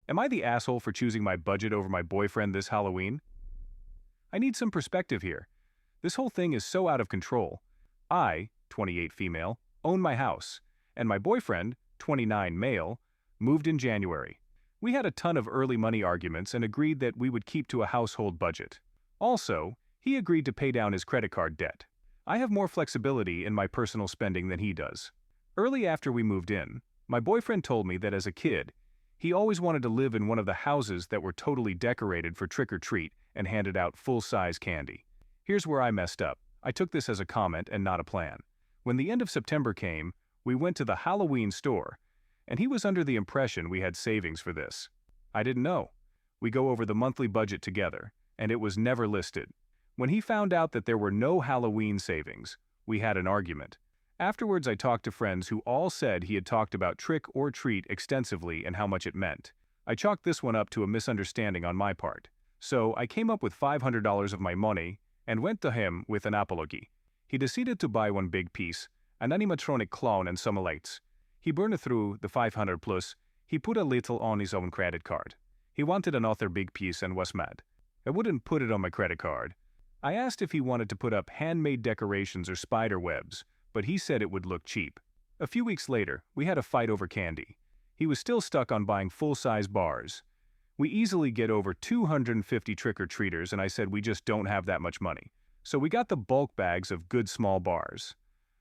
Am I the asshole for choosing my budget over my boyfriend this Halloween? I need some perspective here. This whole thing is so out of control. I, 28 female, own my house, and my boyfriend, 29 male, moved in January. We had a ton of early money arguments and agreed that we would keep to a household budget. Also, he agreed to pay down his credit card debt. I have more flexibility in my personal spending than he does. Early after we moved in, my boyfriend told me that as a kid, he always wanted to live in one of the houses that were totally decorated for trick-or-treat and handed out full-size candy. Here's where I messed up. I took this as a comment and not a plan. When the end of September came, we went to the Halloween store, and he was under the impression we had savings for this. I didn't know. We go over the monthly budget together, and it was never listed. When he found out that there were no Halloween savings, we had an argument. Afterwards, I talked to friends who all said he had talked about trick or treat extensively and how much it meant. I chalked this one up to a misunderstanding on my part. So I came up with $500 of my money and went to him with an apology. He decided to buy one big piece, an animatronic clown and some lights. He burned through the 500 plus. He put a little on his own credit card. He wanted another big piece and was mad. I wouldn't put it on my credit card. I asked if he wanted to put up handmade decorations or spider webs, but he said it would look cheap. A few weeks later, we had a fight over candy. He was still stuck on buying full-size bars. We easily get over 250 trick-or-treaters, and I said we just don't have that much money. So we got the bulk bags of good small bars.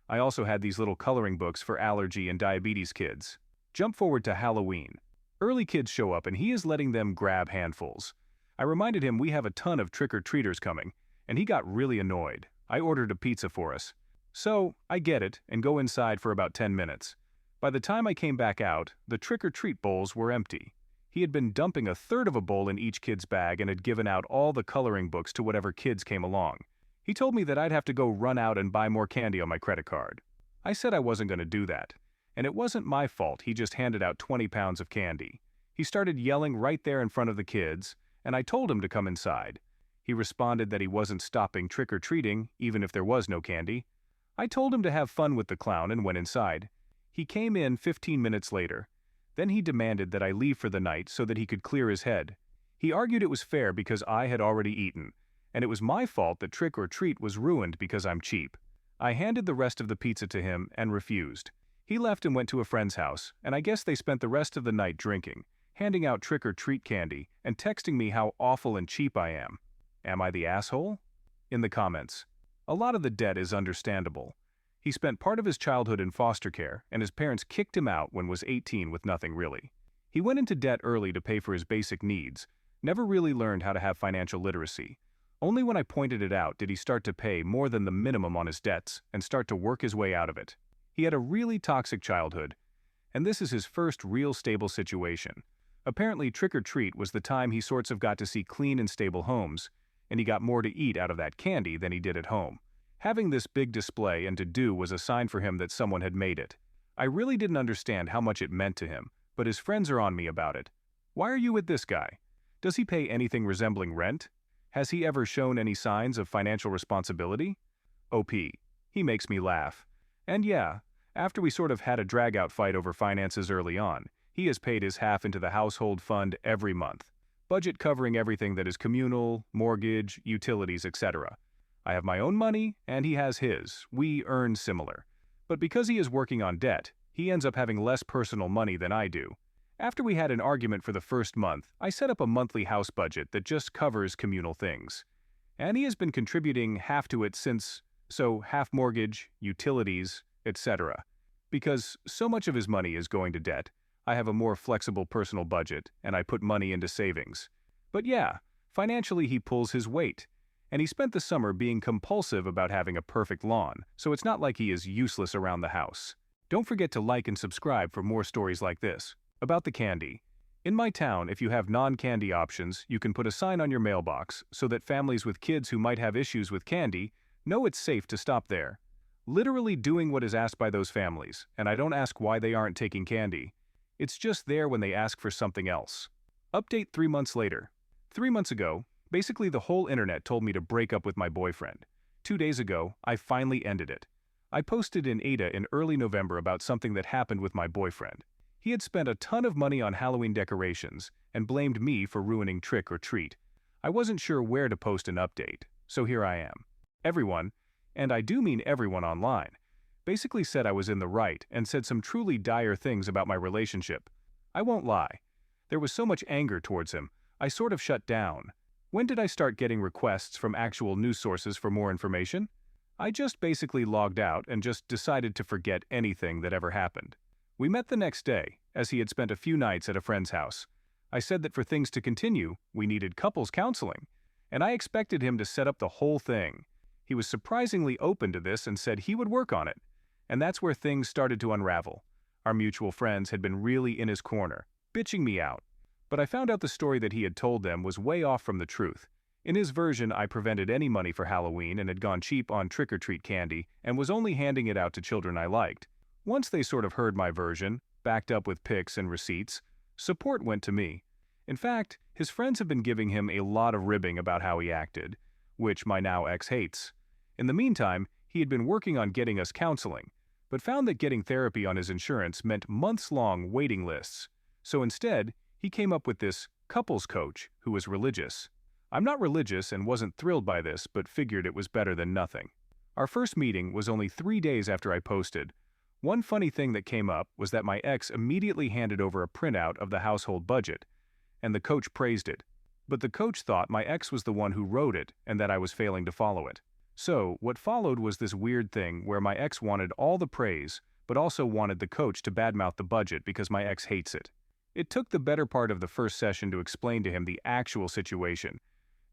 I also had these little coloring books for allergy and diabetes kids. Jump forward to Halloween. Early kids show up and he is letting them grab handfuls. I reminded him we have a ton of trick-or-treaters coming, and he got really annoyed. I ordered a pizza for us. So, I get it and go inside for about 10 minutes. By the time I came back out, the trick-or-treat bowls were empty. He had been dumping a third of a bowl in each kid's bag and had given out all the coloring books to whatever kids came along. He told me that I'd have to go run out and buy more candy on my credit card. I said I wasn't going to do that. And it wasn't my fault, he just handed out 20 pounds of candy. He started yelling right there in front of the kids, and I told him to come inside. He responded that he wasn't stopping trick-or-treating, even if there was no candy. I told him to have fun with the clown and went inside. He came in 15 minutes later. Then he demanded that I leave for the night so that he could clear his head. He argued it was fair because I had already eaten, and it was my fault that trick or treat was ruined because I'm cheap. I handed the rest of the pizza to him and refused. He left and went to a friend's house, and I guess they spent the rest of the night drinking, handing out trick or treat candy, and texting me how awful and cheap I am. Am I the asshole? In the comments. A lot of the debt is understandable. He spent part of his childhood in foster care, and his parents kicked him out when was 18 with nothing really. He went into debt early to pay for his basic needs, never really learned how to have financial literacy. Only when I pointed it out did he start to pay more than the minimum on his debts and start to work his way out of it. He had a really toxic childhood, and this is his first real stable situation. Apparently trick-or-treat was the time he sorts of got to see clean and stable homes, and he got more to eat out of that candy than he did at home. Having this big display and to do was a sign for him that someone had made it. I really didn't understand how much it meant to him, but his friends are on me about it. Why are you with this guy? Does he pay anything resembling rent? Has he ever shown any signs of financial responsibility? OP. He makes me laugh. And yeah, after we sort of had a drag-out fight over finances early on, he has paid his half into the household fund every month. Budget covering everything that is communal, mortgage, utilities, etc. I have my own money, and he has his. We earn similar. But because he is working on debt, he ends up having less personal money than I do. After we had an argument for the first month, I set up a monthly house budget that just covers communal things. And he has been contributing half to it since, so half mortgage, utilities, etc. Because so much of his money is going to debt, I have a more flexible personal budget, and I put money into savings. But yeah, financially he pulls his weight. And he spent the summer being compulsive about having a perfect lawn, so it's not like he is useless around the house. Don't forget to like and subscribe for more stories like this. About the candy. In my town, if you have non-candy options, you can put a sign on your mailbox so that families with kids who might have issues with candy know it's safe to stop there. Literally doing what is asked by those families, and I don't ask why they aren't taking candy. It's just there when they ask for something else. Update 3 months later. 3 months ago, basically the whole internet told me to break up with my boyfriend. 2 days ago, I finally ended it. I posted in Ada in early November about something that happened with my boyfriend. He had spent a ton of money on Halloween decorations and blamed me for ruining trick or treat. I wasn't sure where to post an update, so here I am. Everyone, and I do mean everyone online, basically said I was in the right and said some truly dire things about my relationship. I won't lie. There was so much anger towards him, I sort of shut down. When did I start getting requests from actual news sources for more information? I just basically logged out and just decided to forget anything that ever happened. We met the next day, as he had spent a few nights at a friend's house. I said that for things to continue, we needed couples counseling, and I expected him to set up the whole thing. He was surprisingly open to this and said he would work on it. And that's where things started to unravel. Our mutual friends had been really in his corner, bitching me out. But I found out the story that he had told them was way off from the truth. In his version, I prevented any money for Halloween and had gone cheap on trick-or-treat candy and was only handing it out to children I liked. Once they sort of heard my version, backed up with pics and receipts, support went to me. In fact, his friends have been giving him a lot of ribbing about how he acted, which my now ex hates. In the meantime, he had been working on getting us counseling, but found that getting therapy on his insurance meant months-long waiting lists. So instead, he came up with this couples coach who was religious. I'm not religious and wasn't thrilled by this, but figured it was better than nothing. Our first meeting was only 3 days after I posted. One funny thing that came up was that my ex immediately handed over a printout of the household budget, and the coach praised it. But the coach thought my ex was the one who wrote it and that I was failing to follow it. So, what followed was this weird thing where my ex wanted all the praise, but also wanted the coach to badmouth the budget because my ex hates it. It took the better part of the first session to explain to him the actual situation,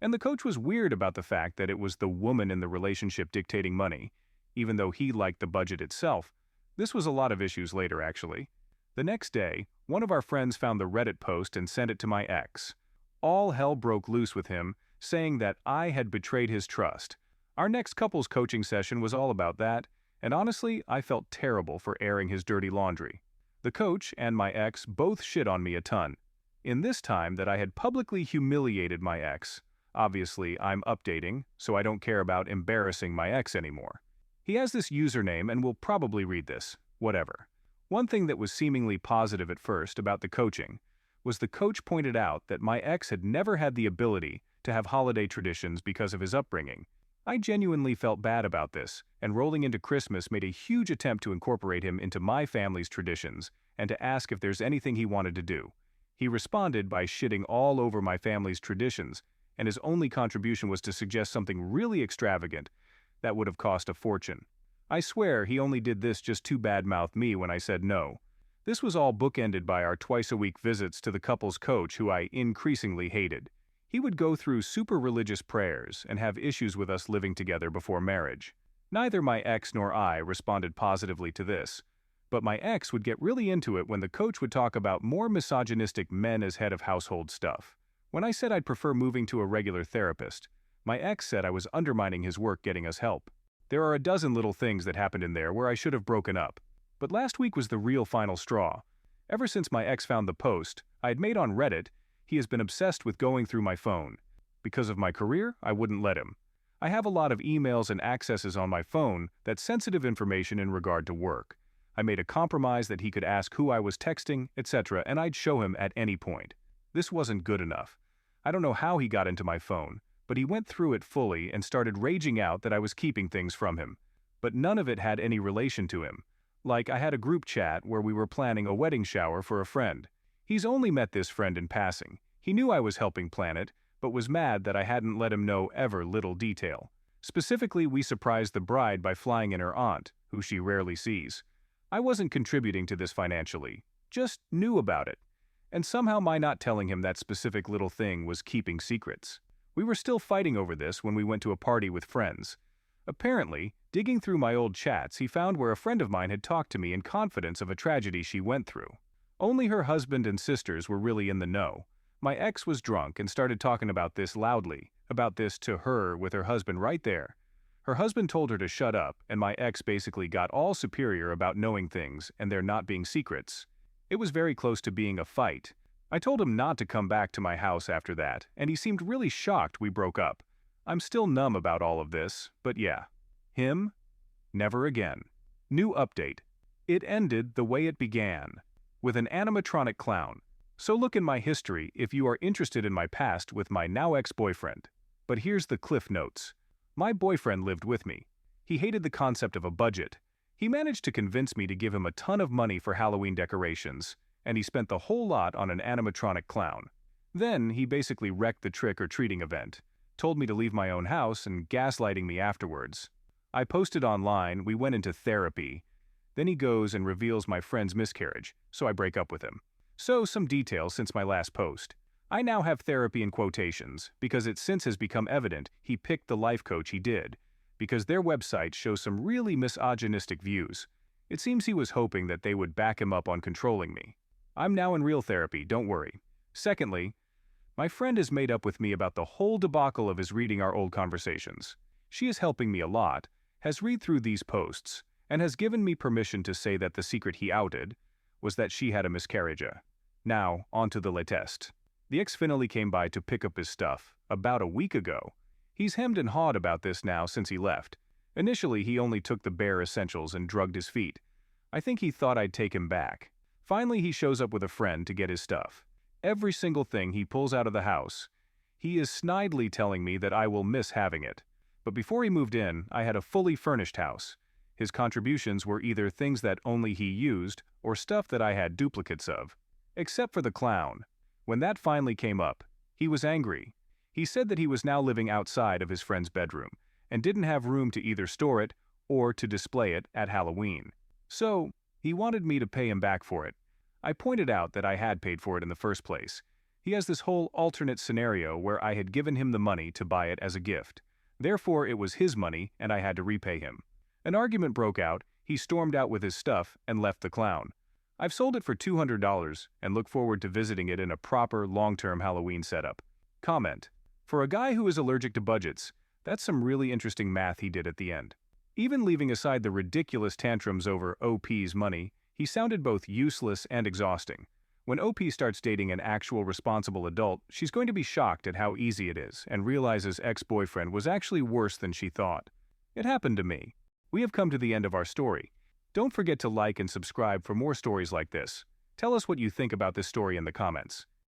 and the coach was weird about the fact that it was the woman in the relationship dictating money, even though he liked the budget itself. This was a lot of issues later, actually. The next day, one of our friends found the Reddit post and sent it to my ex. All hell broke loose with him, saying that I had betrayed his trust. Our next couples coaching session was all about that, and honestly, I felt terrible for airing his dirty laundry. The coach and my ex both shit on me a ton. In this time that I had publicly humiliated my ex, obviously I'm updating, so I don't care about embarrassing my ex anymore. He has this username and will probably read this, whatever. One thing that was seemingly positive at first about the coaching was the coach pointed out that my ex had never had the ability to have holiday traditions because of his upbringing. I genuinely felt bad about this, and rolling into Christmas made a huge attempt to incorporate him into my family's traditions and to ask if there's anything he wanted to do. He responded by shitting all over my family's traditions, and his only contribution was to suggest something really extravagant that would have cost a fortune. I swear he only did this just to badmouth me when I said no. This was all bookended by our twice-a-week visits to the couple's coach who I increasingly hated. He would go through super religious prayers and have issues with us living together before marriage. Neither my ex nor I responded positively to this, but my ex would get really into it when the coach would talk about more misogynistic men as head of household stuff. When I said I'd prefer moving to a regular therapist, my ex said I was undermining his work getting us help. There are a dozen little things that happened in there where I should have broken up. But last week was the real final straw. Ever since my ex found the post I had made on Reddit, he has been obsessed with going through my phone. Because of my career, I wouldn't let him. I have a lot of emails and accesses on my phone that's sensitive information in regard to work. I made a compromise that he could ask who I was texting, etc., and I'd show him at any point. This wasn't good enough. I don't know how he got into my phone, but he went through it fully and started raging out that I was keeping things from him. But none of it had any relation to him. Like, I had a group chat where we were planning a wedding shower for a friend. He's only met this friend in passing. He knew I was helping plan it, but was mad that I hadn't let him know ever little detail. Specifically, we surprised the bride by flying in her aunt, who she rarely sees. I wasn't contributing to this financially, just knew about it. And somehow my not telling him that specific little thing was keeping secrets. We were still fighting over this when we went to a party with friends. Apparently, digging through my old chats, he found where a friend of mine had talked to me in confidence of a tragedy she went through. Only her husband and sisters were really in the know. My ex was drunk and started talking about this loudly, about this to her with her husband right there. Her husband told her to shut up, and my ex basically got all superior about knowing things and there not being secrets. It was very close to being a fight. I told him not to come back to my house after that, and he seemed really shocked we broke up. I'm still numb about all of this, but yeah. Him? Never again. New update. It ended the way it began. with an animatronic clown. So look in my history if you are interested in my past with my now ex-boyfriend. But here's the cliff notes. My boyfriend lived with me. He hated the concept of a budget. He managed to convince me to give him a ton of money for Halloween decorations, and he spent the whole lot on an animatronic clown. Then he basically wrecked the trick-or-treating event, told me to leave my own house and gaslighting me afterwards. I posted online, we went into therapy. Then he goes and reveals my friend's miscarriage, so I break up with him. So some details since my last post. I now have therapy in quotations because it since has become evident he picked the life coach he did, because their website shows some really misogynistic views. It seems he was hoping that they would back him up on controlling me. I'm now in real therapy, don't worry. Secondly, my friend has made up with me about the whole debacle of his reading our old conversations. She is helping me a lot, has read through these posts, and has given me permission to say that the secret he outed was that she had a miscarriage. Now, on to the latest. The ex finally came by to pick up his stuff, about a week ago. He's hemmed and hawed about this now since he left. Initially, he only took the bare essentials and drugged his feet. I think he thought I'd take him back. Finally, he shows up with a friend to get his stuff. Every single thing he pulls out of the house. He is snidely telling me that I will miss having it. But before he moved in, I had a fully furnished house. His contributions were either things that only he used or stuff that I had duplicates of. Except for the clown. When that finally came up, he was angry. He said that he was now living outside of his friend's bedroom and didn't have room to either store it or to display it at Halloween. So, he wanted me to pay him back for it. I pointed out that I had paid for it in the first place. He has this whole alternate scenario where I had given him the money to buy it as a gift. Therefore, it was his money and I had to repay him. An argument broke out, he stormed out with his stuff and left the clown. I've sold it for $200 and look forward to visiting it in a proper, long-term Halloween setup. Comment. For a guy who is allergic to budgets, that's some really interesting math he did at the end. Even leaving aside the ridiculous tantrums over OP's money, he sounded both useless and exhausting. When OP starts dating an actual responsible adult, she's going to be shocked at how easy it is and realizes ex-boyfriend was actually worse than she thought. It happened to me. We have come to the end of our story. Don't forget to like and subscribe for more stories like this. Tell us what you think about this story in the comments.